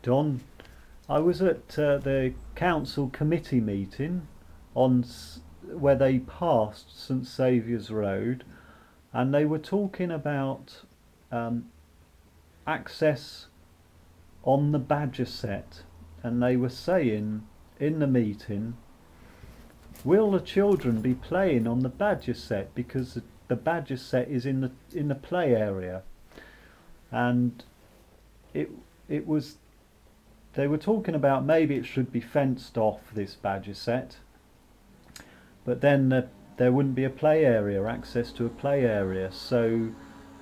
Don, I was at the council committee meeting on where they passed St Saviours Road, and they were talking about um, access on the Badger set, and they were saying in the meeting, will the children be playing on the Badger set, because the Badger set is in the play area, and it it was they were talking about maybe it should be fenced off, this Badger set, but then there wouldn't be a play area, access to a play area. So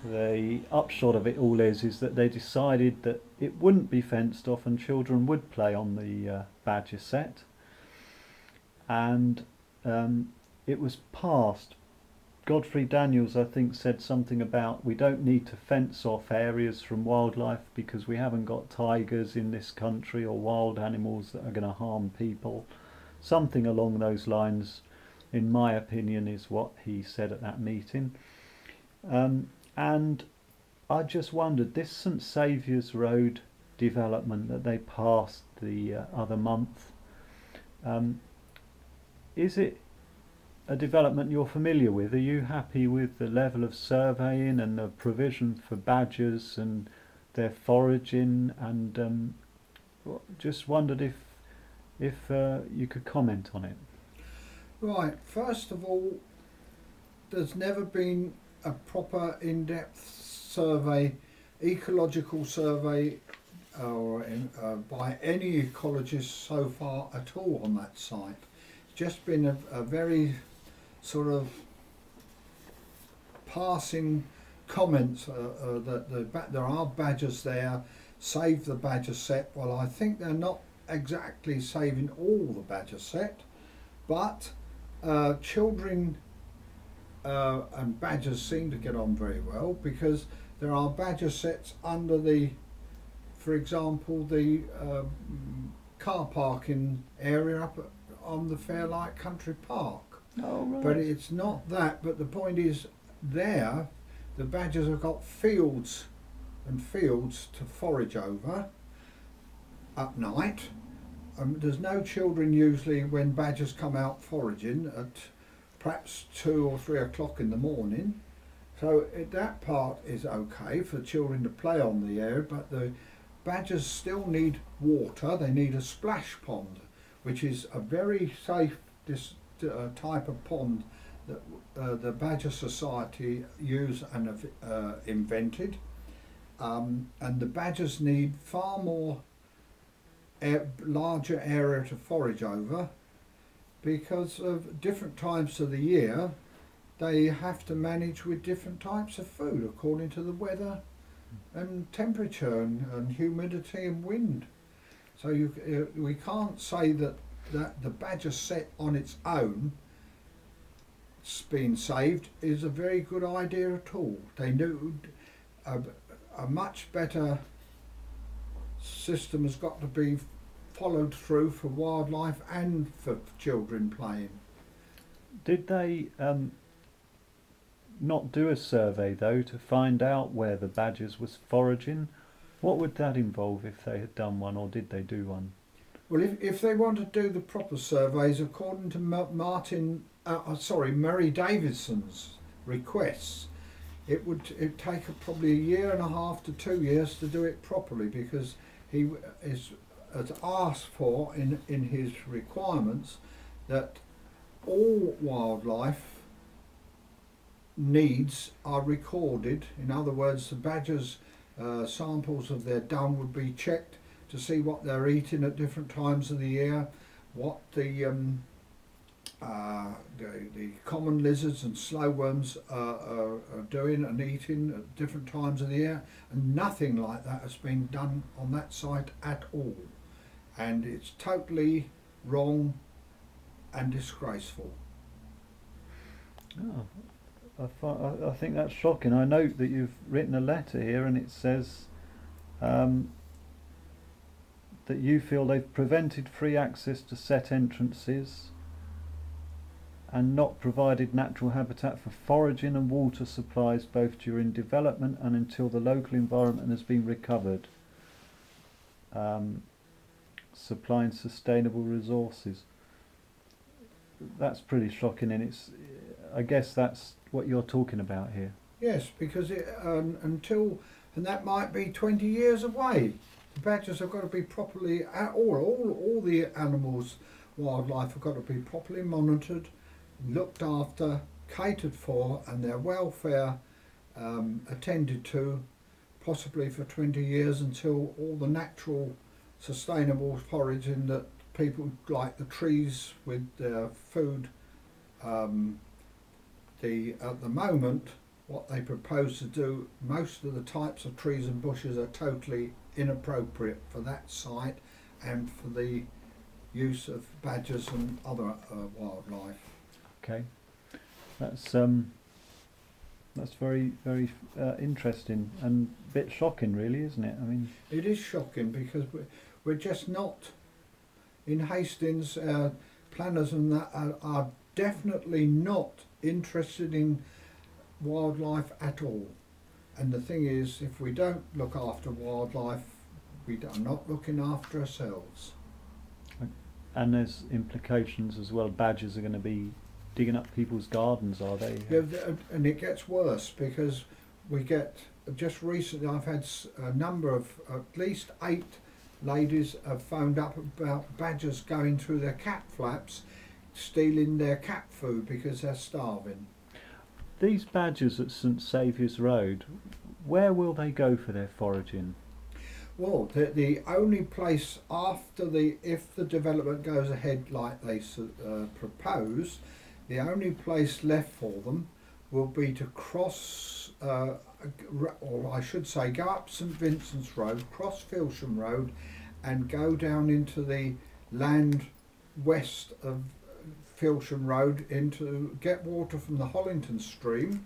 the upshot of it all is that they decided that it wouldn't be fenced off and children would play on the Badger set, and it was passed. Godfrey Daniels, I think, said something about we don't need to fence off areas from wildlife because we haven't got tigers in this country or wild animals that are going to harm people. Something along those lines, in my opinion, is what he said at that meeting. And I just wondered, this St Saviours Road development that they passed the other month, is it a development you're familiar with? Are you happy with the level of surveying and the provision for badgers and their foraging? And just wondered if you could comment on it. Right, first of all, there's never been a proper in-depth survey, ecological survey, or by any ecologist so far at all on that site. It's just been a very sort of passing comments that there are badgers there, save the badger set. Well, I think they're not exactly saving all the badger set, but children and badgers seem to get on very well, because there are badger sets under the, for example, the car parking area up on the Fairlight Country Park. Oh, right. But it's not that, but the point is, there the badgers have got fields and fields to forage over at night. There's no children usually when badgers come out foraging at perhaps 2 or 3 o'clock in the morning, so that part is okay for children to play on the area. But the badgers still need water. They need a splash pond, which is a very safe type of pond that the Badger Society use and have invented, and the badgers need far more larger area to forage over, because of different times of the year they have to manage with different types of food according to the weather and temperature and humidity and wind. So we can't say that the badger set on its own being saved is a very good idea at all. They knew a much better system has got to be followed through for wildlife and for children playing. Did they not do a survey though to find out where the badgers was foraging? What would that involve if they had done one, or did they do one? Well, if they want to do the proper surveys according to Murray Davidson's requests, it'd take probably 1.5 to 2 years to do it properly, because he has asked for in his requirements that all wildlife needs are recorded. In other words, the badgers' samples of their dung would be checked to see what they're eating at different times of the year, what the common lizards and slow worms are doing and eating at different times of the year, and nothing like that has been done on that site at all, and it's totally wrong and disgraceful. Oh, I think that's shocking. I note that you've written a letter here, and it says that you feel they've prevented free access to set entrances and not provided natural habitat for foraging and water supplies both during development and until the local environment has been recovered. um, supplying sustainable resources. That's pretty shocking, and I guess that's what you're talking about here. Yes, because and that might be 20 years away. The badgers have got to be properly, all the animals, wildlife have got to be properly monitored, looked after, catered for, and their welfare attended to, possibly for 20 years, until all the natural sustainable foraging that people like, the trees with their food, at the moment what they propose to do, most of the types of trees and bushes are totally inappropriate for that site and for the use of badgers and other wildlife. Okay, that's very very interesting and a bit shocking, really, isn't it? I mean, it is shocking because we're just not in Hastings. Planners and that are definitely not interested in wildlife at all. And the thing is, if we don't look after wildlife, we are not looking after ourselves. and there's implications as well. Badgers are going to be digging up people's gardens, are they? Yeah, and it gets worse because we get, just recently I've had a number of, at least 8 ladies have phoned up about badgers going through their cat flaps, stealing their cat food because they're starving. These badgers at St Saviours Road, where will they go for their foraging? Well, the only place after if the development goes ahead like they propose, the only place left for them will be to cross, or I should say, go up St Vincent's Road, cross Filsham Road, and go down into the land west of Filsham Road into get water from the Hollington stream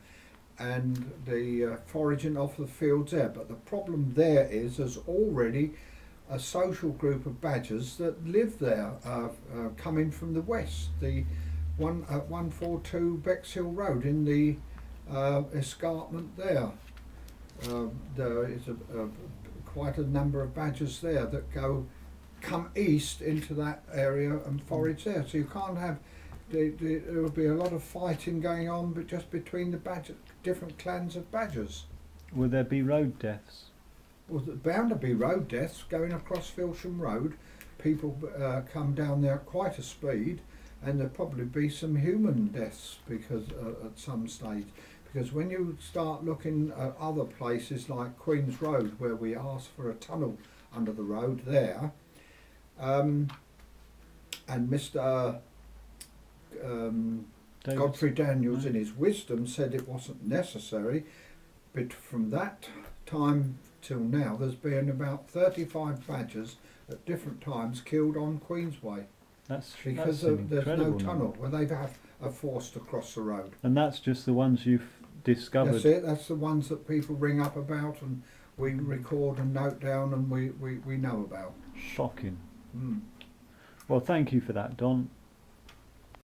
and the foraging off the fields there. But the problem there is there's already a social group of badgers that live there, coming from the west, the 142 Bexhill Road in the escarpment there. There is quite a number of badgers there that come east into that area and forage there. So you can't have, there will be a lot of fighting going on, but just between the different clans of badgers. Will there be road deaths? Well, there's bound to be road deaths going across Filsham Road. People come down there at quite a speed, and there'll probably be some human deaths because at some stage. Because when you start looking at other places like Queen's Road, where we asked for a tunnel under the road there, and Mr. Godfrey Daniels, in his wisdom, said it wasn't necessary, but from that time till now there's been about 35 badgers at different times killed on Queensway because there's no tunnel where they are forced to cross the road. And that's just the ones you've discovered? That's it, that's the ones that people ring up about and we record and note down and we know about. Shocking. Mm. Well, thank you for that, Don.